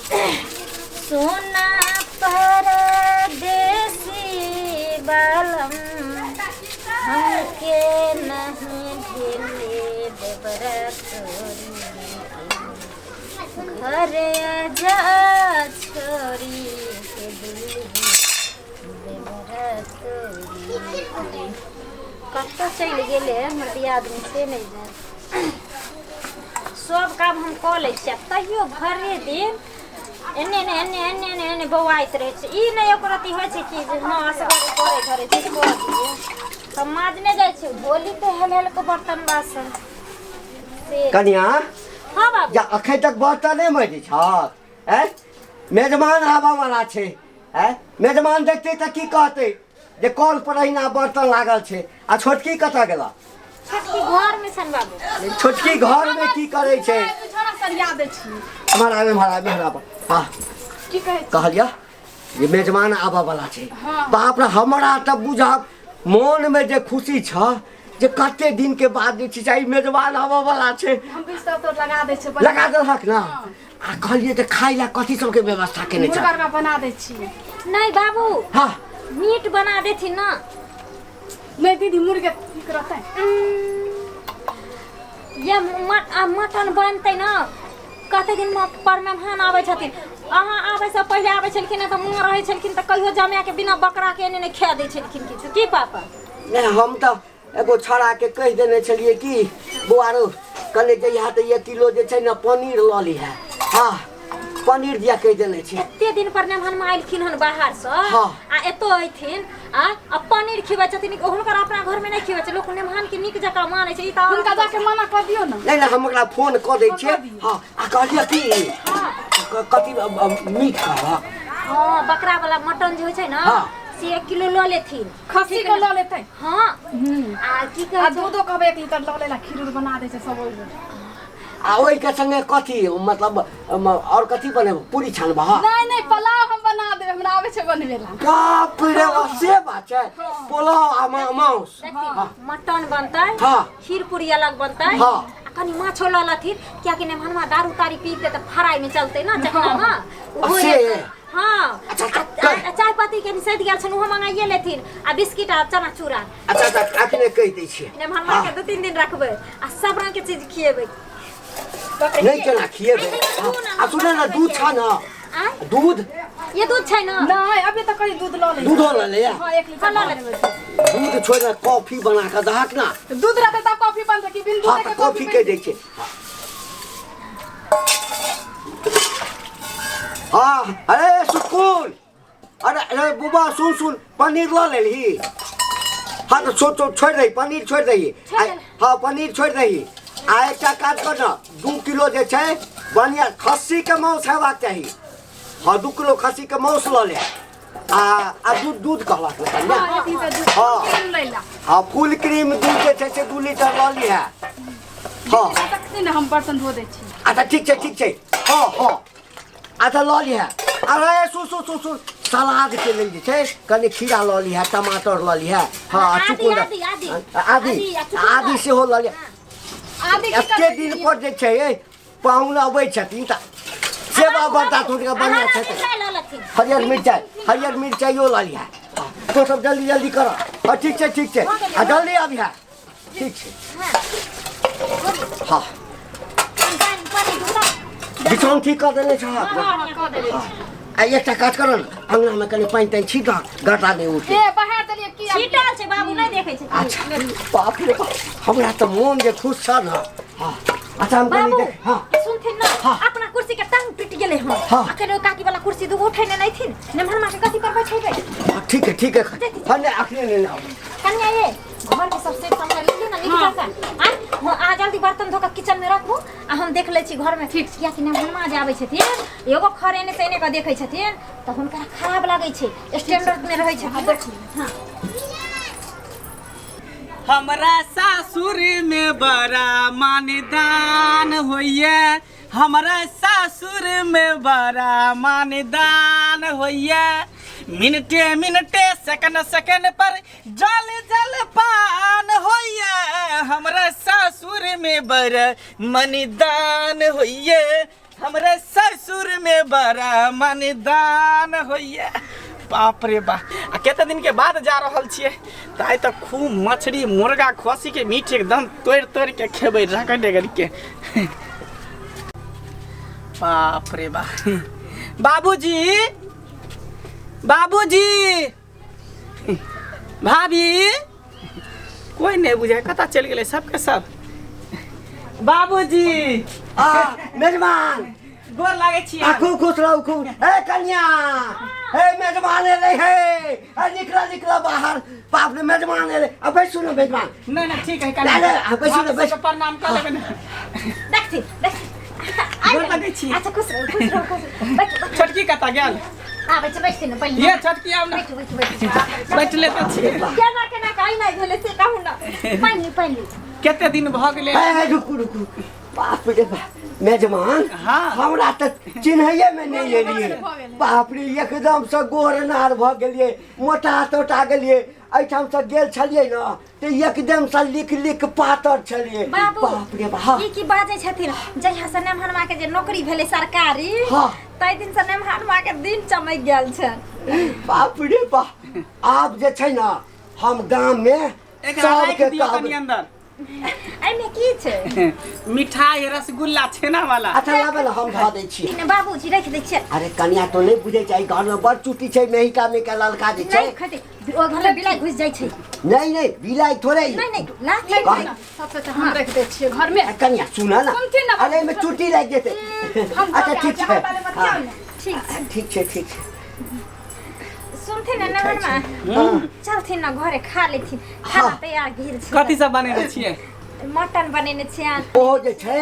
सोना परदेसी बालम हमके नहीं भेले देवरा तोरी घर जा छोरी के देवरा तोरी कत्तो चल गेले हमर आदमी से नहीं जाए सब काम हम कऽ लै छियै तैयो घरे दिन एन्ने बौआइत रहै छै ई नहि ओकर अथी होइ छै कि जे हाँ असगर करे घरे छै कऽ दियै हम माजने जाइ छै बोली पे हेल के बर्तन बासन से कन्या हाँ बाबू या अखन तक बर्तन नहीं माजि छ मेजमान आबा वाला छै मेजमान देखते तऽ की कहते जे कल पर अहिना बर्तन लागल छै आ छोटकी कतऽ गेला छोटकी घर में छन बाबू छोटकी घर में की करे छै छोड़ा सरिया दे छी हमारा हाँ की कहे कहलिया ये मेजमान आबा वाला छै बाप रे हमरा तऽ बुझा मन में जे खुशी छ जे कते दिन के बाद जे छै मेजमान आबा वाला छै हम बिस्तर तो लगा दे छी लगा देलक ना आ कहलिए तऽ खाइ ला कथी सबके व्यवस्था केने छ मुर्गा बना दे छी नहीं बाबू हाँ मीट बना देथिन ना नहीं दीदी मुर्गे ठीक रहते ये मटन बनते ना कते दिन पर मेहमान आबै छथिन अहाँ आबै से पहिले आबै छलखिन तऽ मुँह रहै छलखिन तऽ कहियो जमाए के बिना बकरा के एने खा दै छलखिन किछु की पापा नहीं हम तो एगो छड़ा के कह देने छलिए कि बुआरो कने जइहा तऽ 1 किलो जे छै ना पनीर लऽ लीहा हाँ पनीर दिया कह देने छी एते दिन पर मेहमान में आइलखिन हन बाहर से हाँ। आ एतो अइथिन आ पनीर खिबै छथिन हुनकर अपना घर में नहीं खिबै छै लोग मेहमान के निक जका मानै छै ई त उनका जाके मना कर दियो ना नहीं हम ओकरा फोन कऽ दै छियै हाँ आ कहलिए कि कथी मीट खावा हां बकरा वाला मटन जे होइ छै ना हाँ। से 1 किलो लऽ लेथिन खस्सी के ल लेते हां आ की आ कहै दूधो कहबे 1 लीटर ल लेला खीर बना दे छै सब ओइ आ ओहि के संगे कथी मतलब और कथी बने पूरी छानबा हाँ नहीं पुलाव हम बना दे हमरा आवे छै बनवेला बाप रे से बात छै पुलाव आ मांस मटन बनतै हाँ। खीर पूरी अलग बनतै हाँ। कनी माछो लऽ लथिन क्या कि मेहमानवा दारू तारी पीते तऽ फ्राई में चलते ना चखना में हो से? जेतै हां अच्छा, चाय पत्ती के सैद गेल छन उहो मंगाइए लेथिन आ बिस्किट आ चना चूरा अच्छा अखने कहि दै छियै मेहमानवा के 2-3 दिन रखबै आ सब रंग के चीज खिएबै नहीं केना खिएबै आ सुने ना दूध छ ना दूध ये दूध छै ना नहीं अभी तक कहीं दूध ल ले दूध ल ले हां 1 लीटर ल ले दूध छोड़ कॉफी बना के दहक ना दूध रहते तब कॉफी बनते कि बिन हाँ दूध तो के कॉफी कह दै छियै हाँ अरे सुकून अरे बुबा सुन पनीर ला लेली हाँ तो छोड़ दही पनीर छोड़ दही हाँ पनीर छोड़ दही आ एक काज कर ना 2 किलो जे छै बढ़िया खस्सी के मांस हेबाक चाही हाँ 2 किलो खस्सी के मांस ला ले आ दूध कहलक ना हाँ हाँ फुल क्रीम दूध जे छै से 2 लीटर ला ली है हाँ हम बर्तन धो दे छी अच्छा ठीक छै हाँ अच्छा लऽ लिहा अरे सुन सलाद के लेल जे छै कनि खीरा लऽ लिहा टमाटर लऽ लिहा हाँ चुकुंदर आदि सेहो लऽ लिहा एते दिन पर जे छै पाहुन अबै छथिन तऽ सेवा बर्ता थोड़ा बढ़िया छै हरियर मिरचाइयो लऽ लिहा तो सब जल्दी कर हाँ ठीक छै आ जल्दी आबिहा ठीक छै हाँ बिछौन ठीक कर देने छ एक काज कर अंगना में कनी पानी तानी छीट गटा नहीं उठे बाहर देलिए की छीटल छै बाबू नहीं देखे छै अच्छा बाप रे बाप हमरा तो मन जे खुश छ ना हां अच्छा हम कनी देख हां सुनथिन ना अपना कुर्सी के टांग टूट गेले हम अखने काकी वाला कुर्सी दो उठैने नहीं थिन मेहमान के कथि पर बैठेबै ठीक है हने अखने ले आओ कन्या ये घर के सब सेट सामान ले ली ना निकल का आ जल्दी बर्तन धो के किचन में रखू आ हम देख ले छी घर में ठीक किया कि मेहमान जे आबै छथिन एगो खरेने से एने का देखै छथिन त हुनका खराब लागै छै स्टैंडर्ड में रहै छै देख हां हमरा सासुर में बड़ा मानदान होइए हमरा सासुर में बड़ा मानदान होइए मिनटे सेकंड पर जल पान होइए हमरा सासुर में बड़ा मानदान होइए हमरे ससुर में बड़ा मानदान होइए। बाप रे बा, आ केते दिन के बाद जा रहल छिए त आइ त खूब मछली मुर्गा खसी के मीट एकदम तोड़ के खेबै रगड़ के। बाप रे बा। बाबूजी, बाबूजी, भाभी, कोई नहीं बुझे कता चल गए सबके सब। बाबूजी, मेजबान गोर लागे छी। खूब खुश रहू खूब। हे कन्या, हे मेजबान एले हे, निकला निकला बाहर। बाप रे मेजबान एले। अब बैसू ना मेजबान। नहीं नहीं ठीक है बैसू ना बैसू। प्रणाम कर लेबे। देखी गोर लागे छी। अच्छा खुश रहो बैठ। छोटकी कता गेल? आ बैठ न पहिले। ये छोटकी आउ ना। बैठ ले त छी। केना काई नहीं भेले से कहू ना। पहिले केते दिन भ गेले? हे रुकू। बाप रे बाप मेजबान, हाँ। हमरा त चिन्हैये में नहीं एलिए। बाप रे एकदम से गोरनार भ गेलिए, मोटा तोटा गेलिए। एठाम से गेल छलिए न त एकदम से लिक पातर छलिए। बाप रे बाप। ई की बाजे छथिन जहिया से नेमहरमा के जे नौकरी भेले सरकारी, हाँ। तै दिन से नेमहरमा के दिन चमक गेल छै। बाप रे बाप। आप जे छै न हम गांव में सबके कनी अंदर एमे की छै? मिठाई रसगुल्ला छेना वाला। अच्छा लाबल हम ध दै छी। इन बाबूजी रख दै छै। अरे कन्या तो नहीं बुझे चाहिए, घर में बड़ चुटी छै मेहिका में के ललका जे छै। नहीं खते ओ घर में बिलाई घुस जाय छै। नहीं बिलाई थोड़े ही। नहीं लाठी सबसे तो हम रख दे छिए घर में। कन्या सुना ना, सुनथिन ना। अरे में चुटी लग जेते। अच्छा ठीक है। हाँ, ठीक ठीक है। सुनथिन न नेमहरमा चलथिन न घरे खा लेथिन। खाना तैयार घेर छै। कथि सब बनेने छिए? मटन बनेने छियै। ओ जे छै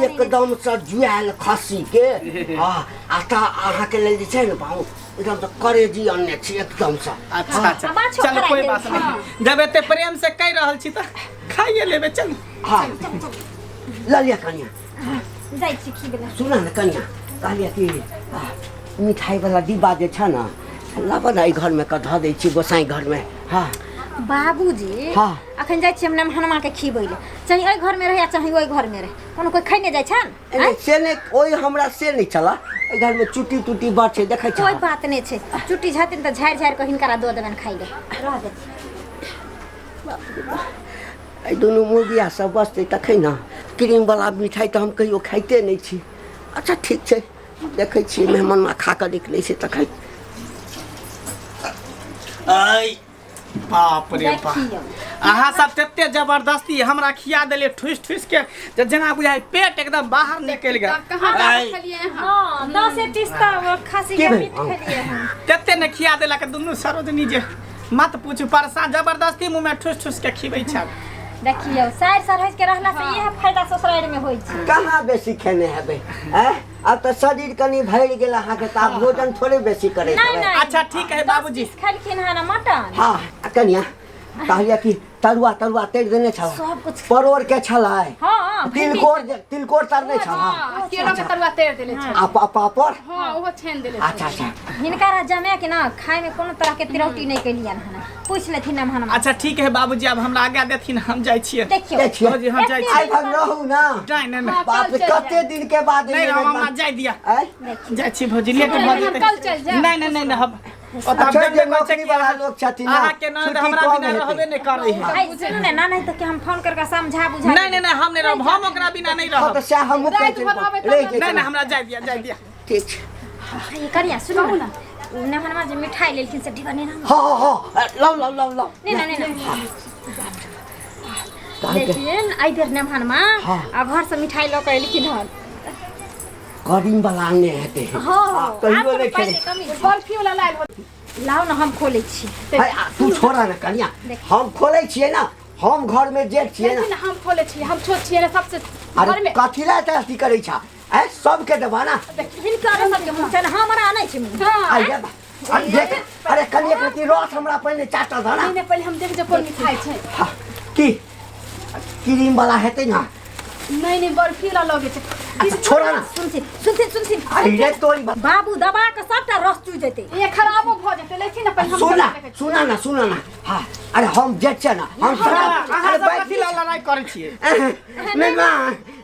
एकदम से जुआल खस्सी के। हां आता अहाँ के लेल जे छै न पाऊ एकदम से करेजी अन्ने छी एकदम से। अच्छा चल कोई बात नहीं। जब एते प्रेम से कह रहल छी त खाइए लेबे। चल। हां ललिया कन्या जाय छी की बेला। सुना न कन्या, कहलिया कि मिठाई वाला डिब्बा जे छ न लाबा न घर में क ध दै छी गोसाई घर में। हां बाबूजी, हाँ। अखन जाय छी हम नेमहरमा के खिबैले। चाहे एहि घर में रहे चाहे ओहि घर में रहे, कोनो कोई खैने जाय छन। से ने ओई हमरा से नहीं चला। ए घर में चुटी टूटी बात छै देखै छ। कोई बात नहीं छै। चुटी झातिन त झाड़ के हिनकरा दो देबन खाइ ले। रह दे। ए दोनों मुर्गिया सब बसते तखै न क्रीम वाला मिठाई त हम कहियो खाइते नहीं छी। अच्छा ठीक छै, देखै छी मेहमान मा खा के निकलै छै तखै। आई बाप रे बाप, अहाँ सब तते जबरदस्ती हमरा खिया देले ठुस के जेना बुझाय पेट एकदम बाहर निकल गया। कहां खलिए हां 10 टिस्ता खासी के मीट खलिए हम। तते ने खिया देला के दुनु सरोजनी जे मत पूछ, परेशान जबरदस्ती मुंह में ठुस के खिबै छ। देखियो साइड सरहज के रहला से यह फायदा ससुराल में होई छै। कहाँ बेसी खेने हेबे हैं? अब तो शरीर कनी भर गेल अहाँ के त भोजन थोड़े बेसी करे नहीं। अच्छा ठीक है बाबूजी। खलखिन है ना मटन। हां कन्या कहलिया कि तरुआ तेर देने छ। सब कुछ परोर के छलाय। हां तिलकोर तरने छ। हां केला के तरुआ तेर देले छ। आ पापड़। हां ओहो छेन देले छ। अच्छा हिनकरा जमे के ना खाए में कोनो तरह के तिरौटी नहीं केलियन हन। पूछ लेथिन हम। अच्छा ठीक है बाबूजी, अब हमरा आज्ञा देथिन, हम जाय छियै। देखियो जी हम जाय आई भग रहू ना। नहीं बाप रे कते दिन के बाद नहीं हम जाय दिया। हैं? जाय छी भौजलिया के भौजी। कल चल जा। नहीं हम अच्छा जे नौकरी वाला लोग छथिन ना, अहाँ के न हमरा बिना रहबे नहीं करे है। आई सुन ने ना नहीं तो के हम फोन करके समझा बुझा। नहीं हम नहीं रहब, हम ओकरा बिना नहीं रहब। तो से हम नहीं हमरा जाय दिया। ठीक छै। ये करिया सुनो ना। नेमहरमा जे मिठाई लेलखिन से डिबा ने ना। हां लाओ। नहीं लेकिन आई बेर नेमहरमा आ घर से मिठाई ल के एलखिन हन। करीम वाला ने हेते। हां कहियो ले खेले। बर्फी वाला लाइल हो। लाओ ना हम खोले छी। तू छोड़ा ना कन्या, हम खोले छिए ना, हम घर में जेठ छिए ना। हम खोले छी, हम छोट छिए ना सबसे घर अरे में। कथी ला अथी करे छ? ए सबके देबा ना। हिनकर सबके मुंह से हमरा आनै छै मुंह। हां आई जा। अरे देख, अरे कन्या कथी रस हमरा पहले चाटा द ना। नहीं पहले हम देख जे कोन मिठाई छै। की क्रीम वाला हेते ना। नहीं बर्फी वाला लगे छै। अच्छा छोड़ा ना। सुनथिन। अरे तोरी बाबू दबा के सबटा रस चुइ जेतै। ये खराबो भ जेतै, लेकिन पहले हम सुना ना। हां अरे हम जेठ छ ना, हम अहाँ सब कथी ला लड़ाई करै छियै नहीं माँ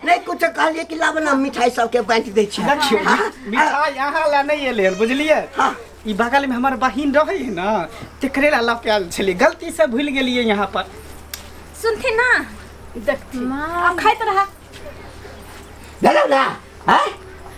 नहीं कुछ कहलिए कि लाबना मिठाई सबके बांट दै छी देखियो मिठाई यहाँ ला नहीं एले बुझलिए हाँ। ई बगल में हमर बहिन रहै है ना तेकरे ला लपयाल छलै गलती से भूल गेलिए यहाँ पर सुनथे ना देखती अब खाइत रहा भेलौ ना हैं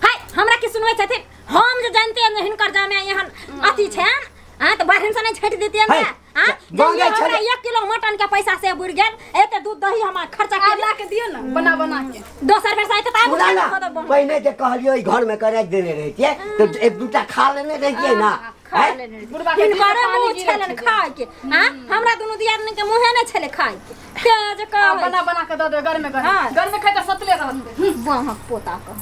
हाय हमरा की सुनबै छथिन हम जे जानते हैं हिनकर जामे यहाँ अथी छन हां तो बहन से नहीं छट देती है हाय, हां मांगे हमरा छले। 1 किलो मटन के पैसा से बुड़ गेल एते दूध दही हमरा खर्चा आ कर ला के दियो ना बना के दोसर बेर से आते त सुना ना पहले जे कहलियो ई घर में करे देने रहिए तो एक दूटा खा लेने रहिए ना हैं? बुढ़वा के हिनकर मुंह छलन खाए के हां हमरा दुनु दियादनी के मुंहे नहीं छले खाए के तेज का बना के दो घर में हाँ। घर में खाइ त सतले रहत बहक पोता का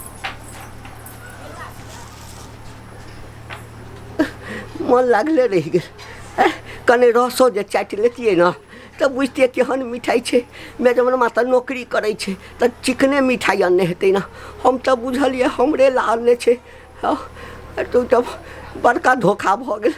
मन लागले रह गेल कने रसो जे चाटि लेतिए ना तब बुझतिए केहन मिठाई छै मेजबान माता नौकरी करै छै त चिकने मिठाई आनने हेतै ना हम त बुझलिए हमरे ला आनने छै तो तब बड़का धोखा भ गेल